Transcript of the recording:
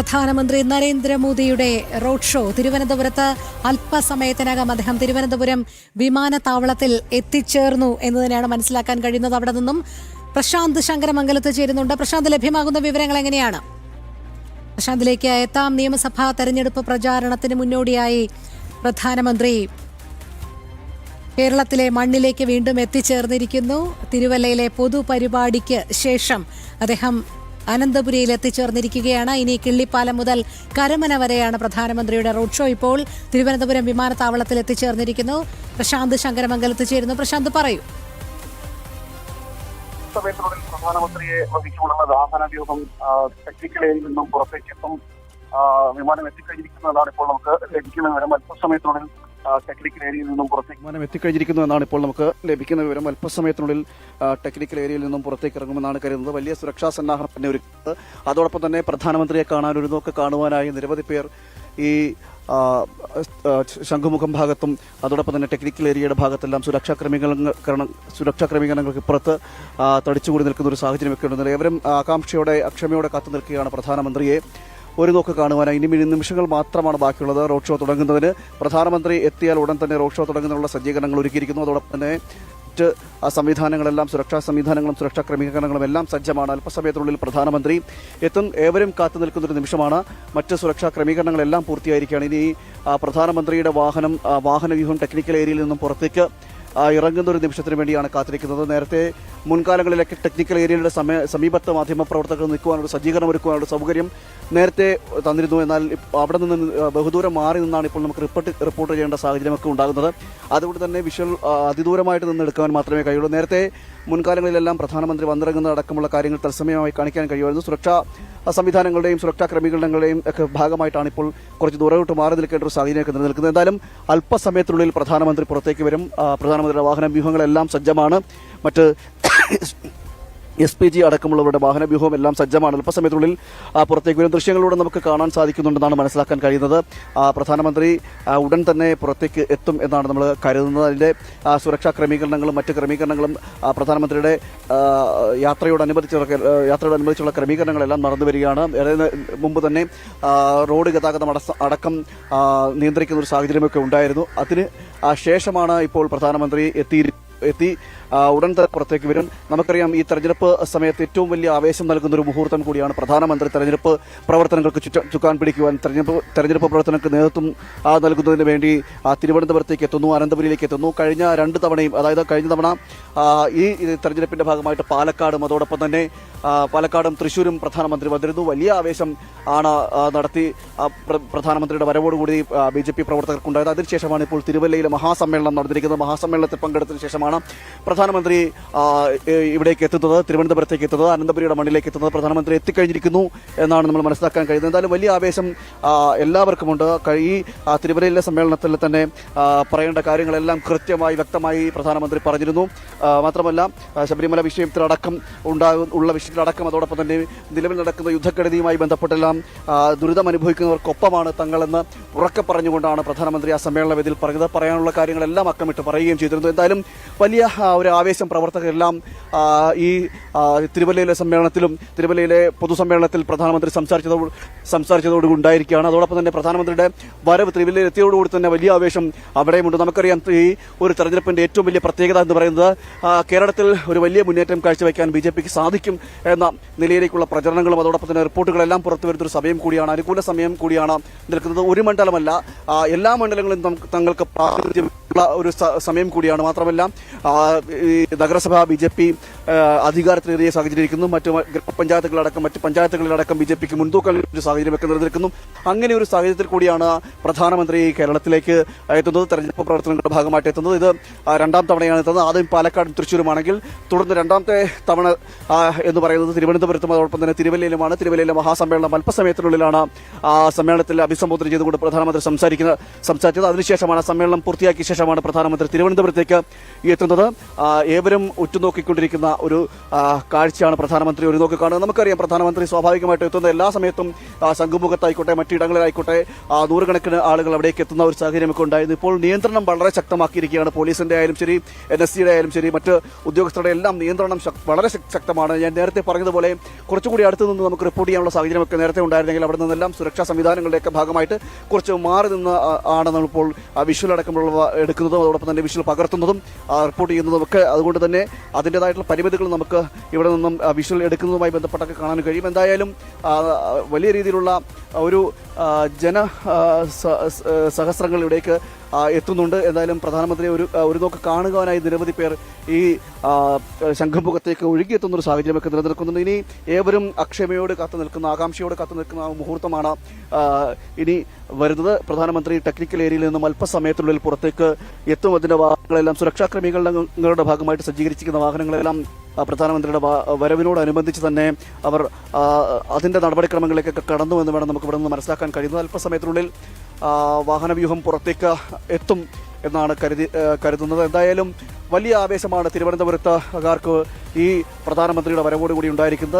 പ്രധാനമന്ത്രി നരേന്ദ്രമോദിയുടെ road show തിരുവനന്തപുരത്ത് അല്പസമയത്തിനകം അദ്ദേഹം തിരുവനന്തപുരം വിമാനത്താവളത്തിൽ എത്തിച്ചേർന്നു എന്ന് തന്നെയാണ് മനസ്സിലാക്കാൻ കഴിയുന്നത്. അവിടെ നിന്നും പ്രശാന്ത് ശങ്കരമംഗലത്ത് ചേരുന്നുണ്ട്. പ്രശാന്ത്, ലഭ്യമാകുന്ന വിവരങ്ങൾ എങ്ങനെയാണ്? പ്രശാന്തിലേക്ക് എത്താം. നിയമസഭാ തെരഞ്ഞെടുപ്പ് പ്രചാരണത്തിന് മുന്നോടിയായി പ്രധാനമന്ത്രി കേരളത്തിലെ മണ്ണിലേക്ക് വീണ്ടും എത്തിച്ചേർന്നിരിക്കുന്നു. തിരുവല്ലയിലെ പൊതുപരിപാടിക്ക് ശേഷം അദ്ദേഹം അനന്തപുരിയിൽ എത്തിച്ചേർന്നിരിക്കുകയാണ്. ഇനി കിള്ളിപ്പാലം മുതൽ കരമന വരെയാണ് പ്രധാനമന്ത്രിയുടെ റോഡ് ഷോ. ഇപ്പോൾ തിരുവനന്തപുരം വിമാനത്താവളത്തിൽ എത്തിച്ചേർന്നിരിക്കുന്നു. പ്രശാന്ത് ശങ്കരമംഗലത്ത് ചേരുന്നു. പ്രശാന്ത്, പറയൂ. പ്രധാനമന്ത്രിയെ വഹിച്ചുകൊള്ളുന്ന വാഹനവ്യൂഹം ടെക്നിക്കൽ ഏരിയയിൽ നിന്നും പുറത്തേക്കെത്തും. വിമാനം എത്തിക്കഴിഞ്ഞിരിക്കുന്നതാണ് ഇപ്പോൾ നമുക്ക് ലഭിക്കുന്ന വിവരം. അല്പസമയത്തിനുള്ളിൽ ടെക്നിക്കൽ ഏരിയയിൽ നിന്നും പുറത്തേക്ക് വിമാനം എത്തിക്കഴിഞ്ഞിരിക്കുന്നു എന്നാണ് ഇപ്പോൾ നമുക്ക് ലഭിക്കുന്ന വിവരം. അല്പസമയത്തിനുള്ളിൽ ടെക്നിക്കൽ ഏരിയയിൽ നിന്നും പുറത്തേക്ക് ഇറങ്ങുമെന്നാണ് കരുതുന്നത്. വലിയ സുരക്ഷാ സന്നാഹനം തന്നെ ഒരുക്കുന്നത്. അതോടൊപ്പം തന്നെ പ്രധാനമന്ത്രിയെ കാണാൻ ഒരു നോക്ക് കാണുവാനായി നിരവധി പേർ ഈ ശംഖുമുഖം ഭാഗത്തും അതോടൊപ്പം തന്നെ ടെക്നിക്കൽ ഏരിയയുടെ ഭാഗത്തെല്ലാം സുരക്ഷാ ക്രമീകരണങ്ങൾക്ക് പുറത്ത് തടിച്ചുകൂടി നിൽക്കുന്ന ഒരു സാഹചര്യമൊക്കെ ഉണ്ട്. ഏവരും ആകാംക്ഷയോടെ അക്ഷമയോടെ കാത്തു നിൽക്കുകയാണ് പ്രധാനമന്ത്രിയെ ഒരു നോക്ക് കാണുവാനായി. ഇനി നിമിഷങ്ങൾ മാത്രമാണ് ബാക്കിയുള്ളത് റോഡ് ഷോ തുടങ്ങുന്നതിന്. പ്രധാനമന്ത്രി എത്തിയാൽ ഉടൻ തന്നെ റോഡ് ഷോ തുടങ്ങുന്നതിനുള്ള സജ്ജീകരണങ്ങൾ ഒരുക്കിയിരിക്കുന്നു. അതോടൊപ്പം തന്നെ സംവിധാനങ്ങളെല്ലാം സുരക്ഷാ സംവിധാനങ്ങളും സുരക്ഷാ ക്രമീകരണങ്ങളും എല്ലാം സജ്ജമാണ്. അല്പസമയത്തിനുള്ളിൽ പ്രധാനമന്ത്രി എത്തും. ഏവരും കാത്തു നിൽക്കുന്നൊരു നിമിഷമാണ്. മറ്റ് സുരക്ഷാ ക്രമീകരണങ്ങളെല്ലാം പൂർത്തിയായിരിക്കുകയാണ്. ഇനി പ്രധാനമന്ത്രിയുടെ വാഹനവ്യൂഹം ടെക്നിക്കൽ ഏരിയയിൽ നിന്നും പുറത്തേക്ക് ഇറങ്ങുന്ന ഒരു നിമിഷത്തിന് വേണ്ടിയാണ് കാത്തിരിക്കുന്നത്. നേരത്തെ മുൻകാലങ്ങളിലൊക്കെ ടെക്നിക്കൽ ഏരിയയുടെ സമീപത്ത് മാധ്യമപ്രവർത്തകർ നിൽക്കുവാനുള്ള സജ്ജീകരണം ഒരുക്കുവാനുള്ള സൗകര്യം നേരത്തെ തന്നിരുന്നു. എന്നാൽ അവിടെ നിന്ന് ബഹുദൂരം മാറി നിന്നാണ് ഇപ്പോൾ നമുക്ക് റിപ്പോർട്ട് ചെയ്യേണ്ട സാഹചര്യമൊക്കെ ഉണ്ടാകുന്നത്. അതുകൊണ്ട് തന്നെ വിഷ്വൽ അതിദൂരമായിട്ട് നിന്ന് എടുക്കാൻ മാത്രമേ കഴിയുള്ളൂ. നേരത്തെ മുൻകാലങ്ങളിലെല്ലാം പ്രധാനമന്ത്രി വന്നിറങ്ങുന്ന അടക്കമുള്ള കാര്യങ്ങൾ തത്സമയമായി കാണിക്കാൻ കഴിയുമായിരുന്നു. സുരക്ഷാ സംവിധാനങ്ങളുടെയും സുരക്ഷാ ക്രമീകരണങ്ങളുടെയും ഒക്കെ ഭാഗമായിട്ടാണ് ഇപ്പോൾ കുറച്ച് ദൂരത്തോട്ട് മാറി നിൽക്കേണ്ട ഒരു സാഹചര്യമൊക്കെ നിലനിൽക്കുന്നത്. എന്തായാലും അല്പസമയത്തിനുള്ളിൽ പ്രധാനമന്ത്രി പുറത്തേക്ക് വരും. പ്രധാനമന്ത്രിയുടെ വാഹനവ്യൂഹങ്ങളെല്ലാം സജ്ജമാണ്. മറ്റ് SPG അടക്കമുള്ളവരുടെ വാഹനവ്യൂഹം എല്ലാം സജ്ജമാണ്. അല്പസമയത്തിനുള്ളിൽ പുറത്തേക്ക് വരും. ദൃശ്യങ്ങളിലൂടെ നമുക്ക് കാണാൻ സാധിക്കുന്നുണ്ടെന്നാണ് മനസ്സിലാക്കാൻ കഴിയുന്നത്. പ്രധാനമന്ത്രി ഉടൻ തന്നെ പുറത്തേക്ക് എത്തും എന്നാണ് നമ്മൾ കരുതുന്നത്. അതിൻ്റെ സുരക്ഷാ ക്രമീകരണങ്ങളും മറ്റ് ക്രമീകരണങ്ങളും പ്രധാനമന്ത്രിയുടെ യാത്രയോടനുബന്ധിച്ചുള്ള ക്രമീകരണങ്ങളെല്ലാം നടന്നു വരികയാണ്. മുമ്പ് തന്നെ റോഡ് ഗതാഗതം അടക്കം നിയന്ത്രിക്കുന്ന ഒരു സാഹചര്യമൊക്കെ ഉണ്ടായിരുന്നു. അതിന് ശേഷമാണ് ഇപ്പോൾ പ്രധാനമന്ത്രി എത്തി ഉടൻ തന്നെ പുറത്തേക്ക് വരും. നമുക്കറിയാം, ഈ തെരഞ്ഞെടുപ്പ് സമയത്ത് ഏറ്റവും വലിയ ആവേശം നൽകുന്ന ഒരു മുഹൂർത്തം കൂടിയാണ്. പ്രധാനമന്ത്രി തെരഞ്ഞെടുപ്പ് പ്രവർത്തനങ്ങൾക്ക് ചുക്കാൻ പിടിക്കുവാൻ തെരഞ്ഞെടുപ്പ് പ്രവർത്തനങ്ങൾക്ക് നേതൃത്വം നൽകുന്നതിന് വേണ്ടി തിരുവനന്തപുരത്തേക്ക് എത്തുന്നു, അനന്തപുരിയിലേക്ക് എത്തുന്നു. കഴിഞ്ഞ രണ്ട് തവണയും, അതായത് കഴിഞ്ഞ തവണ ഈ തെരഞ്ഞെടുപ്പിന്റെ ഭാഗമായിട്ട് അതോടൊപ്പം തന്നെ പാലക്കാടും തൃശ്ശൂരും പ്രധാനമന്ത്രി വന്നിരുന്നു. വലിയ ആവേശം ആണ് നടത്തി പ്രധാനമന്ത്രിയുടെ വരവോടുകൂടി BJP പ്രവർത്തകർക്കുണ്ടായത്. അതിനുശേഷമാണ് ഇപ്പോൾ തിരുവല്ലയിലെ മഹാസമ്മേളനം നടന്നിരിക്കുന്നത്. മഹാസമ്മേളനത്തിൽ പങ്കെടുത്തതിന് ശേഷമാണ് പ്രധാനമന്ത്രി ഇവിടേക്ക് എത്തുന്നത്, തിരുവനന്തപുരത്തേക്ക് എത്തുന്നത്, അനന്തപുരിയുടെ മണ്ണിലേക്ക് എത്തുന്നത്. പ്രധാനമന്ത്രി എത്തിക്കഴിഞ്ഞിരിക്കുന്നു എന്നാണ് നമ്മൾ മനസ്സിലാക്കാൻ കഴിയുന്നത്. എന്തായാലും വലിയ ആവേശം എല്ലാവർക്കുമുണ്ട്. ഈ തിരുവല്ലയിലെ സമ്മേളനത്തിൽ തന്നെ പറയേണ്ട കാര്യങ്ങളെല്ലാം കൃത്യമായി വ്യക്തമായി പ്രധാനമന്ത്രി പറഞ്ഞിരുന്നു. മാത്രമല്ല, ശബരിമല വിഷയത്തിലടക്കം ഉള്ള വിഷയത്തിലടക്കം അതോടൊപ്പം തന്നെ നിലവിൽ നടക്കുന്ന യുദ്ധക്കെടുതിയുമായി ബന്ധപ്പെട്ടെല്ലാം ദുരിതം അനുഭവിക്കുന്നവർക്കൊപ്പമാണ് തങ്ങളെന്ന് ഉറക്കെ പറഞ്ഞുകൊണ്ടാണ് പ്രധാനമന്ത്രി ആ സമ്മേളന വേദിയിൽ പറഞ്ഞത്. പറയാനുള്ള കാര്യങ്ങളെല്ലാം അക്കമിട്ട് പറയുകയും ചെയ്തിരുന്നു. എന്തായാലും വലിയ ഒരു ആവേശം പ്രവർത്തകരെല്ലാം ഈ തിരുവല്ലയിലെ സമ്മേളനത്തിലും തിരുവല്ലയിലെ പൊതുസമ്മേളനത്തിൽ പ്രധാനമന്ത്രി സംസാരിച്ചതോടുകൂടി ഉണ്ടായിരിക്കുകയാണ്. അതോടൊപ്പം തന്നെ പ്രധാനമന്ത്രിയുടെ വരവ് തിരുവല്ലയിൽ എത്തിയതോടുകൂടി തന്നെ വലിയ ആവേശം അവിടെയുമുണ്ട്. നമുക്കറിയാം, ഈ ഒരു തെരഞ്ഞെടുപ്പിന്റെ ഏറ്റവും വലിയ പ്രത്യേകത എന്ന് പറയുന്നത് കേരളത്തിൽ ഒരു വലിയ മുന്നേറ്റം കാഴ്ചവെക്കാൻ BJPക്ക് സാധിക്കും എന്ന നിലയിലേക്കുള്ള പ്രചരണങ്ങളും അതോടൊപ്പം തന്നെ റിപ്പോർട്ടുകളെല്ലാം പുറത്തുവരുന്നൊരു സമയം കൂടിയാണ്, അനുകൂല സമയം കൂടിയാണ് നിൽക്കുന്നത്. ഒരു മണ്ഡലമല്ല, എല്ലാ മണ്ഡലങ്ങളും തങ്ങൾക്ക് പ്രാതിനിധ്യമുള്ള ഒരു സമയം കൂടിയാണ്. മാത്രമല്ല, ഈ നഗരസഭ BJP അധികാരത്തിലേറിയ സാഹചര്യം ഇരിക്കുന്നു. മറ്റ് പഞ്ചായത്തുകളിലടക്കം BJPക്ക് മുൻതൂക്കം ഒരു സാഹചര്യമൊക്കെ നിലനിൽക്കുന്നു. അങ്ങനെ ഒരു സാഹചര്യത്തിൽ കൂടിയാണ് പ്രധാനമന്ത്രി കേരളത്തിലേക്ക് എത്തുന്നത്, തെരഞ്ഞെടുപ്പ് പ്രവർത്തനങ്ങളുടെ ഭാഗമായിട്ട് എത്തുന്നത്. ഇത് രണ്ടാം തവണയാണ് എത്തുന്നത്. ആദ്യം പാലക്കാടും തൃശ്ശൂരുമാണെങ്കിൽ തുടർന്ന് രണ്ടാമത്തെ തവണ എന്ന് പറയുന്നത് തിരുവനന്തപുരത്തും അതോടൊപ്പം തന്നെ തിരുവല്ലയിലുമാണ്. തിരുവല്ലയിലെ മഹാസമ്മേളനം അല്പസമയത്തിനുള്ളിലാണ് സമ്മേളനത്തിൽ അഭിസംബോധന ചെയ്തുകൊണ്ട് പ്രധാനമന്ത്രി സംസാരിച്ചത്. അതിനുശേഷമാണ് സമ്മേളനം പൂർത്തിയാക്കിയ ശേഷമാണ് പ്രധാനമന്ത്രി തിരുവനന്തപുരത്തേക്ക് എത്തുന്നത്. ഏവരും ഉറ്റുനോക്കിക്കൊണ്ടിരിക്കുന്ന ഒരു കാഴ്ചയാണ് പ്രധാനമന്ത്രി ഒരു നോക്കി കാണുന്നത്. നമുക്കറിയാം പ്രധാനമന്ത്രി സ്വാഭാവികമായിട്ട് എത്തുന്ന എല്ലാ സമയത്തും ശംഖുമുഖത്തായിക്കോട്ടെ മറ്റിടങ്ങളിലായിക്കോട്ടെ നൂറുകണക്കിന് ആളുകൾ അവിടേക്ക് എത്തുന്ന ഒരു സാഹചര്യമൊക്കെ ഉണ്ടായിരുന്നു. ഇപ്പോൾ നിയന്ത്രണം വളരെ ശക്തമാക്കിയിരിക്കുകയാണ്. പോലീസിന്റെ ആയാലും ശരി, NSCയുടെ ആയാലും ശരി, മറ്റ് ഉദ്യോഗസ്ഥരുടെ എല്ലാം നിയന്ത്രണം വളരെ ശക്തമാണ്. ഞാൻ നേരത്തെ പറഞ്ഞതുപോലെ കുറച്ചുകൂടി അടുത്ത് നിന്ന് നമുക്ക് റിപ്പോർട്ട് ചെയ്യാനുള്ള സാഹചര്യമൊക്കെ നേരത്തെ ഉണ്ടായിരുന്നെങ്കിൽ അവിടെ നിന്നെല്ലാം സുരക്ഷാ സംവിധാനങ്ങളുടെയൊക്കെ ഭാഗമായിട്ട് കുറച്ച് മാറി നിന്ന് ആണ് നമ്മളിപ്പോൾ വിഷ്വൽ അടക്കമുള്ള എടുക്കുന്നതും അതോടൊപ്പം തന്നെ വിഷ്വൽ പകർത്തുന്നതും റിപ്പോർട്ട് ചെയ്യുന്നതും ഒക്കെ. അതുകൊണ്ട് തന്നെ അതിൻ്റെതായിട്ടുള്ള പരിമിതികൾ നമുക്ക് ഇവിടെ നിന്നും വിഷ്വൽ എടുക്കുന്നതുമായി ബന്ധപ്പെട്ടൊക്കെ കാണാൻ കഴിയും. എന്തായാലും വലിയ രീതിയിലുള്ള ഒരു സഹസ്രങ്ങൾ ഇവിടേക്ക് എത്തുന്നുണ്ട്. എന്തായാലും പ്രധാനമന്ത്രി ഒരു നോക്ക് കാണുവാനായി നിരവധി പേർ ഈ ശംഖുമുഖത്തേക്ക് ഒഴുകിയെത്തുന്ന ഒരു സാഹചര്യമൊക്കെ നിലനിൽക്കുന്നുണ്ട്. ഇനി ഏവരും അക്ഷമയോട് കാത്തു നിൽക്കുന്ന, ആകാംക്ഷയോട് കാത്തു നിൽക്കുന്ന മുഹൂർത്തമാണ് ഇനി വരുന്നത്. പ്രധാനമന്ത്രി ടെക്നിക്കൽ ഏരിയയിൽ നിന്നും അല്പസമയത്തിനുള്ളിൽ പുറത്തേക്ക് എത്തും. അതിന്റെ വാഹനങ്ങളെല്ലാം സുരക്ഷാ ക്രമീകരണങ്ങളുടെ ഭാഗമായിട്ട് സജ്ജീകരിച്ചിരിക്കുന്ന വാഹനങ്ങളെല്ലാം പ്രധാനമന്ത്രിയുടെ വരവിനോടനുബന്ധിച്ച് തന്നെ അവർ അതിന്റെ നടപടിക്രമങ്ങളിലേക്കൊക്കെ കടന്നു എന്ന് വേണം നമുക്ക് ഇവിടെ നിന്ന് മനസ്സിലാക്കാൻ കഴിയുന്നത്. അല്പസമയത്തിനുള്ളിൽ വാഹനവ്യൂഹം പുറത്തേക്ക് എത്തും എന്നാണ് കരുതുന്നത്. എന്തായാലും വലിയ ആവേശമാണ് തിരുവനന്തപുരത്തുകാർക്ക് ഈ പ്രധാനമന്ത്രിയുടെ വരവോടുകൂടി ഉണ്ടായിരിക്കുന്നത്.